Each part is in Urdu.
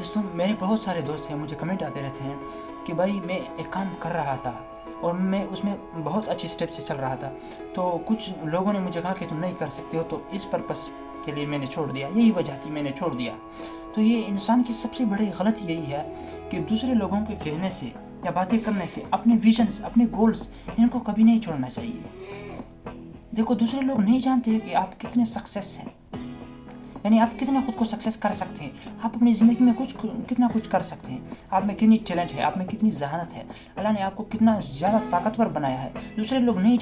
دوستوں میرے بہت سارے دوست ہیں، مجھے کمنٹ آتے رہتے ہیں کہ بھائی میں ایک کام کر رہا تھا اور میں اس میں بہت اچھی سٹیپ سے چل رہا تھا، تو کچھ لوگوں نے مجھے کہا کہ تم نہیں کر سکتے ہو، تو اس پرپس کے لیے میں نے چھوڑ دیا، یہی وجہ تھی میں نے چھوڑ دیا۔ تو یہ انسان کی سب سے بڑی غلط یہی ہے کہ دوسرے لوگوں کے کہنے سے یا باتیں کرنے سے اپنے ویژنز، اپنے گولز، ان کو کبھی نہیں چھوڑنا چاہیے۔ دیکھو دوسرے لوگ نہیں جانتے کہ آپ کتنے سکسیس ہیں، یعنی آپ کتنا خود کو سکسیس کر سکتے ہیں، آپ اپنی زندگی میں کتنا کچھ کر سکتے ہیں، آپ میں کتنی ٹیلنٹ ہے، آپ میں کتنی ذہانت ہے، اللہ نے آپ کو کتنا زیادہ طاقتور بنایا ہے۔ دوسرے لوگ نہیں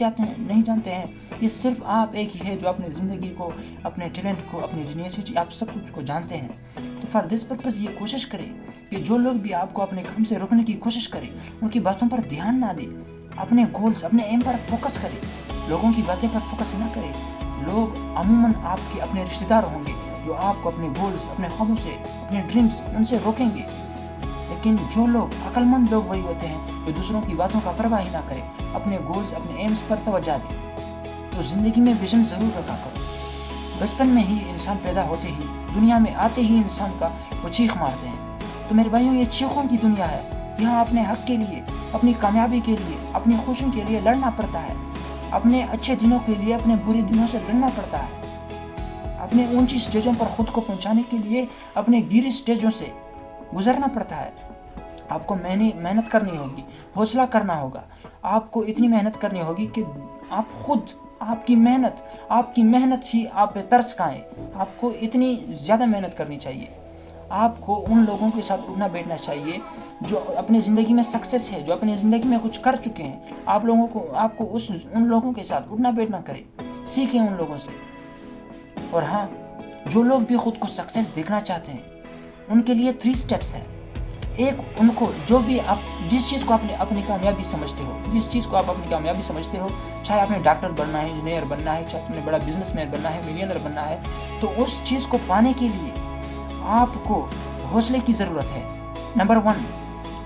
جانتے ہیں، یہ صرف آپ ایک ہی ہے جو اپنی زندگی کو، اپنے ٹیلنٹ کو، اپنی جینیسٹی، آپ سب کچھ کو جانتے ہیں۔ تو فار دس پرپز یہ کوشش کریں کہ جو لوگ بھی آپ کو اپنے کام سے روکنے کی کوشش کریں ان کی باتوں پر دھیان نہ دیں، اپنے گولز، اپنے ایم پر فوکس کریں، لوگوں کی باتیں پر فوکس نہ کریں۔ لوگ عموماً آپ کے اپنے رشتہ دار ہوں گے جو آپ کو اپنے گولز، اپنے خوابوں سے، اپنے ڈریمز، ان سے روکیں گے، لیکن جو لوگ عقل مند لوگ وہی ہوتے ہیں جو دوسروں کی باتوں کا پرواہ نہ کریں، اپنے گولز، اپنے ایمز پر توجہ دیں۔ تو زندگی میں ویژن ضرور رکھا کرو۔ بچپن میں ہی انسان پیدا ہوتے ہی، دنیا میں آتے ہی انسان کا وہ چیخ مارتے ہیں۔ تو میرے بھائیوں یہ چیخوں کی دنیا ہے، یہاں اپنے حق کے لیے، اپنی کامیابی کے لیے، اپنی خوشیوں کے لیے لڑنا پڑتا ہے، اپنے اچھے دنوں کے لیے اپنے برے دنوں سے لڑنا پڑتا ہے، اپنے اونچی سٹیجوں پر خود کو پہنچانے کے لیے اپنے گیری سٹیجوں سے گزرنا پڑتا ہے۔ آپ کو محنت کرنی ہوگی، حوصلہ کرنا ہوگا، آپ کو اتنی محنت کرنی ہوگی کہ آپ خود، آپ کی محنت ہی آپ پہ ترس کھائے۔ آپ کو اتنی زیادہ محنت کرنی چاہیے۔ آپ کو ان لوگوں کے ساتھ اٹھنا بیٹھنا چاہیے جو اپنی زندگی میں سکسیس ہے، جو اپنی زندگی میں کچھ کر چکے ہیں۔ آپ کو ان لوگوں کے ساتھ اٹھنا بیٹھنا کریں، سیکھیں ان لوگوں سے۔ اور ہاں، جو لوگ بھی خود کو سکسیس دیکھنا چاہتے ہیں ان کے لیے 3 سٹیپس ہیں۔ ایک، ان کو جو بھی آپ جس چیز کو اپنی کامیابی سمجھتے ہو، چاہے آپ نے ڈاکٹر بننا ہے، انجینئر بننا ہے، چاہے آپ نے بڑا بزنس مین بننا ہے، ملینئر بننا ہے، تو اس چیز کو پانے کے لیے آپ کو حوصلے کی ضرورت ہے، نمبر 1۔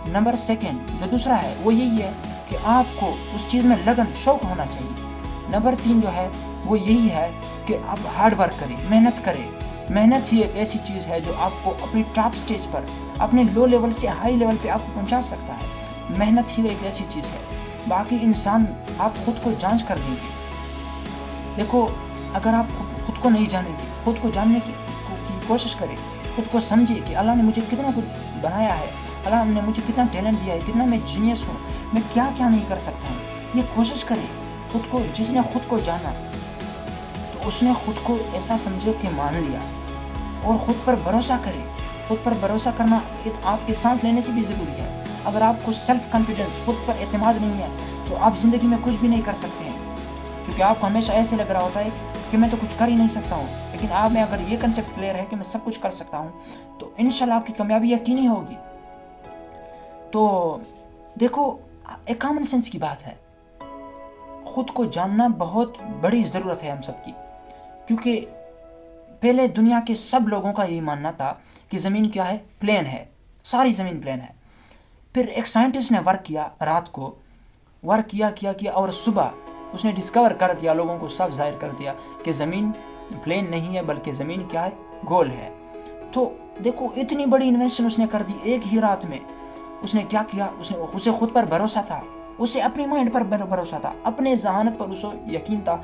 نمبر 2 جو دوسرا ہے وہ یہی ہے کہ آپ کو اس چیز میں لگن، شوق ہونا چاہیے۔ نمبر 3 جو ہے وہ یہی ہے کہ آپ ہارڈ ورک کریں، محنت کریں۔ محنت ہی ایک ایسی چیز ہے جو آپ کو اپنی ٹاپ سٹیج پر، اپنے لو لیول سے ہائی لیول پہ آپ کو پہنچا سکتا ہے۔ محنت ہی ایک ایسی چیز ہے، باقی انسان آپ خود کو جانچ کر لیں گے۔ دیکھو، اگر آپ خود کو نہیں جانیں گے، خود کو جاننے کی کوشش کریں، خود کو سمجھے کہ اللہ نے مجھے کتنا کچھ بنایا ہے، اللہ نے مجھے کتنا ٹیلنٹ دیا ہے، کتنا میں جینیس ہوں، میں کیا نہیں کر سکتا ہوں۔ یہ کوشش کریں خود کو، جس نے خود کو جانا تو اس نے خود کو ایسا سمجھے کہ مان لیا، اور خود پر بھروسہ کرے۔ خود پر بھروسہ کرنا آپ کے سانس لینے سے بھی ضروری ہے۔ اگر آپ کو سیلف کانفیڈنس، خود پر اعتماد نہیں ہے تو آپ زندگی میں کچھ بھی نہیں کر سکتے ہیں، کیونکہ آپ کو ہمیشہ ایسے لگ رہا ہوتا ہے کہ میں تو کچھ کر ہی نہیں سکتا ہوں۔ لیکن آپ میں اگر یہ کنسیپٹ کلیئر ہے کہ میں سب کچھ کر سکتا ہوں تو انشاءاللہ آپ کی کامیابی یقینی ہوگی۔ تو دیکھو، ایک کامن سینس کی بات ہے، خود کو جاننا بہت بڑی ضرورت ہے ہم سب کی، کیونکہ پہلے دنیا کے سب لوگوں کا یہی ماننا تھا کہ زمین کیا ہے؟ پلین ہے، ساری زمین پلین ہے۔ پھر ایک سائنٹسٹ نے ورک کیا، رات کو ورک کیا اور صبح اس نے ڈسکور کر دیا، لوگوں کو صاف ظاہر کر دیا کہ زمین پلین نہیں ہے بلکہ زمین کیا ہے؟ گول ہے۔ تو دیکھو، اتنی بڑی انوینشن اس نے کر دی ایک ہی رات میں۔ اس نے کیا کیا؟ اسے خود پر بھروسہ تھا، اسے اپنی مائنڈ پر بھروسہ تھا، اپنے ذہانت پر اسے یقین تھا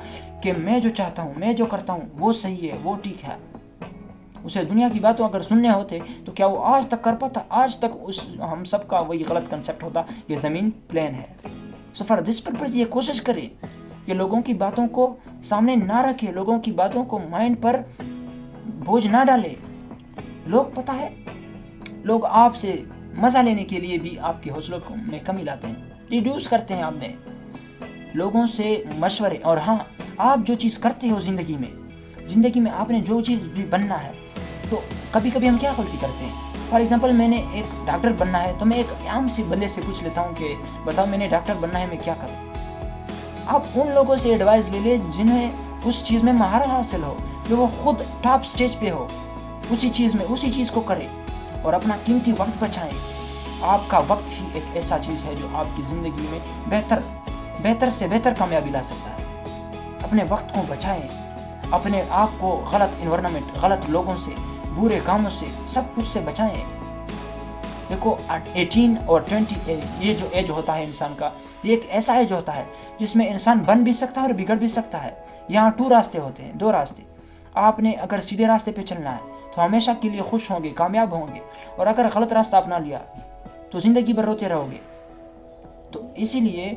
کہ میں جو چاہتا ہوں، میں جو کرتا ہوں وہ صحیح ہے، وہ ٹھیک ہے۔ اسے دنیا کی باتوں اگر سننے ہوتے تو کیا وہ آج تک کر پاتا؟ آج تک ہم سب کا وہی غلط کنسیپٹ ہوتا کہ زمین پلین ہے۔ سو فار دس پرپز یہ کوشش کریں کہ لوگوں کی باتوں کو سامنے نہ رکھے، لوگوں کی باتوں کو مائنڈ پر بوجھ نہ ڈالے۔ لوگ، پتہ ہے، لوگ آپ سے مزہ لینے کے لیے بھی آپ کے حوصلوں میں کمی لاتے ہیں، ریڈیوس کرتے ہیں آپ میں، لوگوں سے مشورے۔ اور ہاں، آپ جو چیز کرتے ہو زندگی میں آپ نے جو چیز بھی بننا ہے، تو کبھی ہم کیا غلطی کرتے ہیں؟ فار ایگزامپل، میں نے ایک ڈاکٹر بننا ہے تو میں ایک عام سی بندے سے پوچھ لیتا ہوں کہ بتاؤ میں نے ڈاکٹر بننا ہے، میں کیا کروں؟ آپ ان لوگوں سے ایڈوائز لے لیں جنہیں اس چیز میں مہارت حاصل ہو، جو وہ خود ٹاپ سٹیج پہ ہو، اسی چیز کو کرے، اور اپنا قیمتی وقت بچائیں۔ آپ کا وقت ہی ایک ایسا چیز ہے جو آپ کی زندگی میں بہتر سے بہتر کامیابی لا سکتا ہے۔ اپنے وقت کو بچائیں، اپنے آپ کو غلط انوائرنمنٹ، غلط لوگوں سے، برے کاموں سے، سب کچھ سے بچائیں۔ دیکھو 18 اور 20 یہ جو ایج ہوتا ہے انسان کا، یہ ایک ایسا ایج ہوتا ہے جس میں انسان بن بھی سکتا ہے اور بگڑ بھی سکتا ہے۔ یہاں 2 راستے ہوتے ہیں، 2 راستے۔ آپ نے اگر سیدھے راستے پہ چلنا ہے تو ہمیشہ کے لیے خوش ہوں گے، کامیاب ہوں گے، اور اگر غلط راستہ اپنا لیا تو زندگی بھر روتے رہو گے۔ تو اسی لیے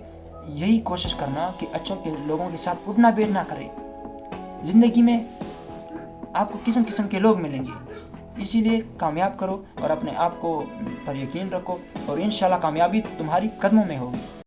یہی کوشش کرنا کہ اچھوں کے لوگوں کے ساتھ اٹھنا بیٹھنا کرے۔ زندگی میں آپ کو قسم قسم کے لوگ ملیں گے، اسی لیے کامیاب کرو اور اپنے آپ کو پر یقین رکھو، اور انشاءاللہ کامیابی تمہاری قدموں میں ہوگی۔